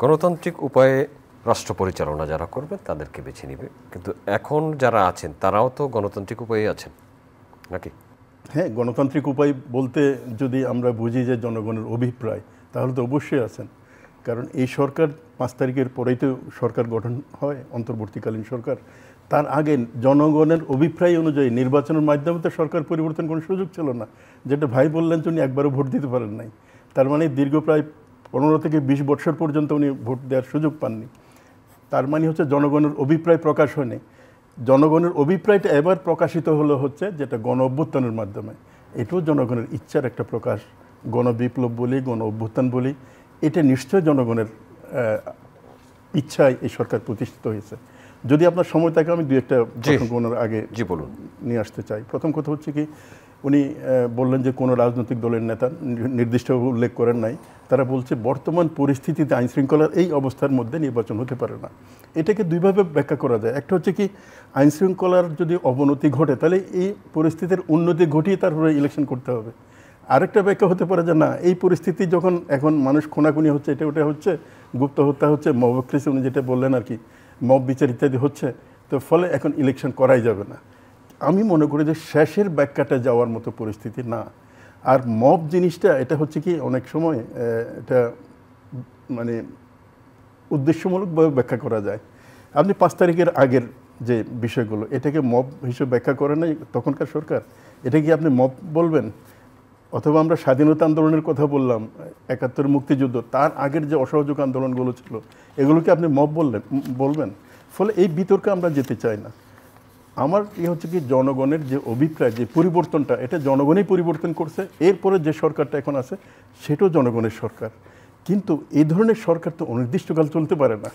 গণতান্ত্রিক উপায়ে রাষ্ট্র পরিচালনা যারা করবে তাদেরকে বেছে নিবে, কিন্তু এখন যারা আছেন তারাও তো গণতান্ত্রিক উপায়ে আছেন নাকি? হ্যাঁ, গণতান্ত্রিক উপায় বলতে যদি আমরা বুঝি যে জনগণের অভিপ্রায়, তাহলে তো অবশ্যই আছেন। কারণ এই সরকার 5 তারিখের পরেই তো সরকার গঠন হয়, অন্তর্বর্তীকালীন সরকার। তার আগে জনগণের অভিপ্রায় অনুযায়ী নির্বাচনের মাধ্যমে তো সরকার পরিবর্তন কোনো সুযোগ ছিল না। যেটা ভাই বললেন যে উনি একবারও ভোট দিতে পারেন নাই, তার মানে দীর্ঘ প্রায় 15 থেকে 20 বছর পর্যন্ত উনি ভোট দেওয়ার সুযোগ পাননি। তার মানে হচ্ছে জনগণের অভিপ্রায় প্রকাশ হয়নি। জনগণের অভিপ্রায়টা এবার প্রকাশিত হলো হচ্ছে যেটা গণ অভ্যুত্থানের মাধ্যমে। এটাও জনগণের ইচ্ছার একটা প্রকাশ। গণবিপ্লব বলি, গণ অভ্যুত্থান বলি, এটা নিশ্চয় জনগণের ইচ্ছায় এই সরকার প্রতিষ্ঠিত হয়েছে। যদি আপনার সময় থাকে আমি দু একটা প্রসঙ্গের আগে বলুন নিয়ে আসতে চাই। প্রথম কথা হচ্ছে কি, উনি বললেন যে কোনো রাজনৈতিক দলের নেতা নির্দিষ্ট উল্লেখ করেন নাই, তারা বলছে বর্তমান পরিস্থিতিতে আইনশৃঙ্খলার এই অবস্থার মধ্যে নির্বাচন হতে পারে না। এটাকে দুইভাবে ব্যাখ্যা করা যায়। একটা হচ্ছে কি, আইনশৃঙ্খলার যদি অবনতি ঘটে তাহলে এই পরিস্থিতির উন্নতি ঘটিয়ে তারপরে ইলেকশন করতে হবে। আরেকটা ব্যাখ্যা হতে পারে যে না, এই পরিস্থিতি যখন এখন মানুষ খুনাখুনি হচ্ছে, এটা ওটা হচ্ছে, গুপ্ত হত্যা হচ্ছে, মবক্রেসি উনি যেটা বললেন আর কি, মব বিচার ইত্যাদি হচ্ছে, তো ফলে এখন ইলেকশন করাই যাবে না। আমি মনে করি যে শেষের ব্যাখ্যাটা যাওয়ার মতো পরিস্থিতি না। আর মব জিনিসটা এটা হচ্ছে কি, অনেক সময় এটা মানে উদ্দেশ্যমূলকভাবে ব্যাখ্যা করা যায়। আপনি 5 তারিখের আগের যে বিষয়গুলো, এটাকে মব হিসেবে ব্যাখ্যা করে নাই তখনকার সরকার, এটা কি আপনি মব বলবেন? অথবা আমরা স্বাধীনতা আন্দোলনের কথা বললাম, 71 মুক্তিযুদ্ধ, তার আগের যে অসহযোগ আন্দোলনগুলো ছিল, এগুলোকে আপনি মব বলবেন? ফলে এই বিতর্কে আমরা যেতে চাই না। আমার হচ্ছে কি, জনগণের যে অভিপ্রায়, যে পরিবর্তনটা, এটা জনগণই পরিবর্তন করছে। এরপরে যে সরকারটা এখন আছে সেটাও জনগণের সরকার। কিন্তু এই ধরনের সরকার তো অনির্দিষ্টকাল চলতে পারে না।